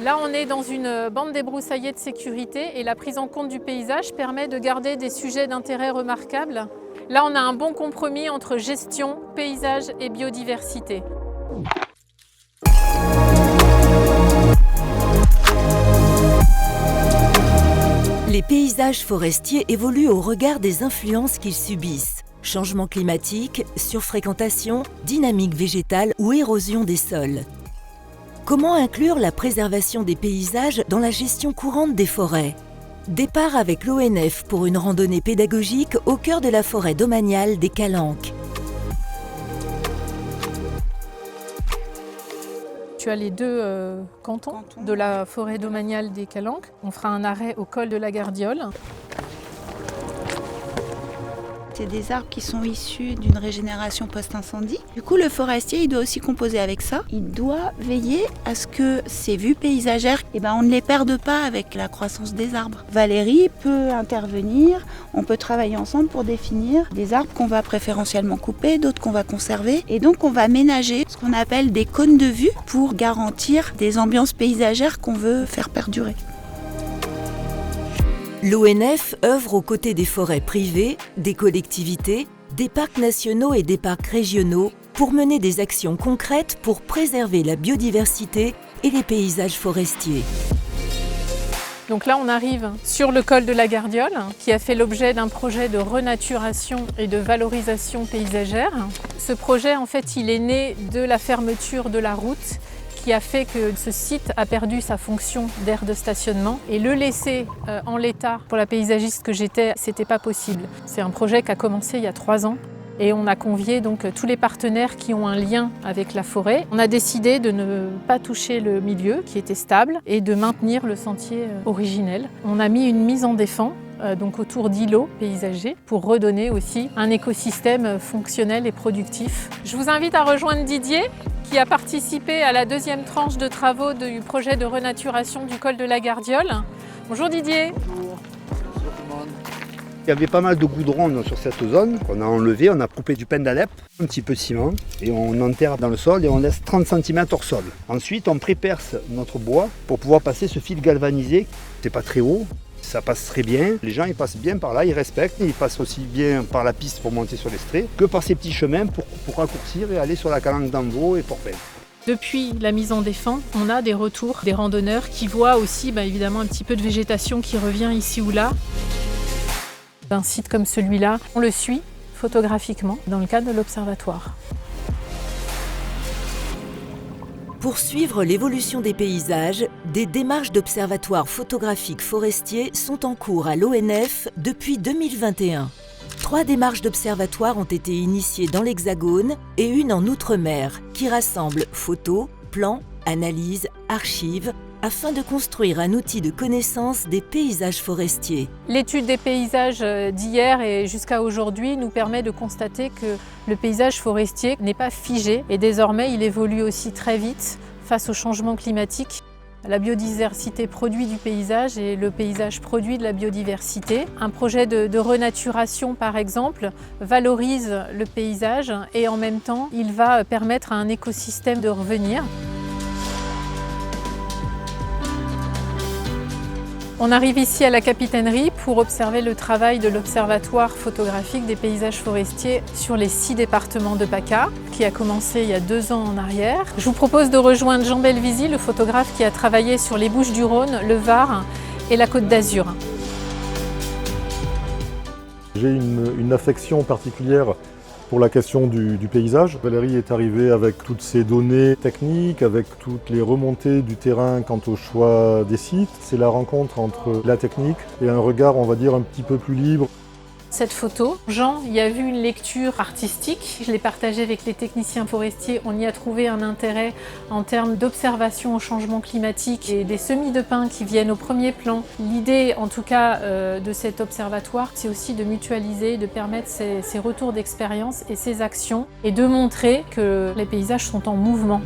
Là, on est dans une bande débroussaillée de sécurité et la prise en compte du paysage permet de garder des sujets d'intérêt remarquables. Là, on a un bon compromis entre gestion, paysage et biodiversité. Les paysages forestiers évoluent au regard des influences qu'ils subissent. Changement climatique, surfréquentation, dynamique végétale ou érosion des sols. Comment inclure la préservation des paysages dans la gestion courante des forêts? Départ avec l'ONF pour une randonnée pédagogique au cœur de la forêt domaniale des Calanques. Tu as les deux cantons de la forêt domaniale des Calanques. On fera un arrêt au col de la Gardiole. C'est des arbres qui sont issus d'une régénération post-incendie. Du coup, le forestier, il doit aussi composer avec ça. Il doit veiller à ce que ces vues paysagères, on ne les perde pas avec la croissance des arbres. Valérie peut intervenir, on peut travailler ensemble pour définir des arbres qu'on va préférentiellement couper, d'autres qu'on va conserver. Et donc, on va ménager ce qu'on appelle des cônes de vue pour garantir des ambiances paysagères qu'on veut faire perdurer. L'ONF œuvre aux côtés des forêts privées, des collectivités, des parcs nationaux et des parcs régionaux pour mener des actions concrètes pour préserver la biodiversité et les paysages forestiers. Donc là, on arrive sur le col de la Gardiole, qui a fait l'objet d'un projet de renaturation et de valorisation paysagère. Ce projet, en fait, il est né de la fermeture de la route qui a fait que ce site a perdu sa fonction d'aire de stationnement et le laisser en l'état pour la paysagiste que j'étais, c'était pas possible. C'est un projet qui a commencé il y a 3 ans et on a convié donc tous les partenaires qui ont un lien avec la forêt. On a décidé de ne pas toucher le milieu qui était stable et de maintenir le sentier originel. On a mis une mise en défend donc autour d'îlots paysagers pour redonner aussi un écosystème fonctionnel et productif. Je vous invite à rejoindre Didier qui a participé à la 2e tranche de travaux du projet de renaturation du col de la Gardiole. Bonjour Didier. Bonjour. Bonjour tout le monde. Il y avait pas mal de goudron sur cette zone qu'on a enlevé, on a coupé du pain d'Alep, un petit peu de ciment et on enterre dans le sol et on laisse 30 cm hors sol. Ensuite on préperce notre bois pour pouvoir passer ce fil galvanisé. C'est pas très haut. Ça passe très bien, les gens ils passent bien par là, ils respectent, ils passent aussi bien par la piste pour monter sur l'Estrée que par ces petits chemins pour raccourcir et aller sur la Calanque d'Envaux et Port-Peine. Depuis la mise en défend, on a des retours des randonneurs qui voient aussi évidemment un petit peu de végétation qui revient ici ou là. Un site comme celui-là, on le suit photographiquement dans le cadre de l'Observatoire. Pour suivre l'évolution des paysages, des démarches d'observatoires photographiques forestiers sont en cours à l'ONF depuis 2021. 3 démarches d'observatoires ont été initiées dans l'Hexagone et une en Outre-mer, qui rassemble photos, plans, analyses, archives, afin de construire un outil de connaissance des paysages forestiers. L'étude des paysages d'hier et jusqu'à aujourd'hui nous permet de constater que le paysage forestier n'est pas figé et désormais il évolue aussi très vite face au changement climatique. La biodiversité produit du paysage et le paysage produit de la biodiversité. Un projet de renaturation par exemple valorise le paysage et en même temps il va permettre à un écosystème de revenir. On arrive ici à la Capitainerie pour observer le travail de l'Observatoire photographique des paysages forestiers sur les 6 départements de PACA, qui a commencé il y a 2 ans en arrière. Je vous propose de rejoindre Jean Belvisi, le photographe qui a travaillé sur les Bouches-du-Rhône, le Var et la Côte d'Azur. J'ai une affection particulière pour la question du paysage. Valérie est arrivée avec toutes ces données techniques, avec toutes les remontées du terrain quant au choix des sites. C'est la rencontre entre la technique et un regard, on va dire, un petit peu plus libre. Cette photo, Jean y a vu une lecture artistique. Je l'ai partagée avec les techniciens forestiers. On y a trouvé un intérêt en termes d'observation au changement climatique et des semis de pins qui viennent au premier plan. L'idée, en tout cas, de cet observatoire, c'est aussi de mutualiser, de permettre ces retours d'expérience et ces actions et de montrer que les paysages sont en mouvement.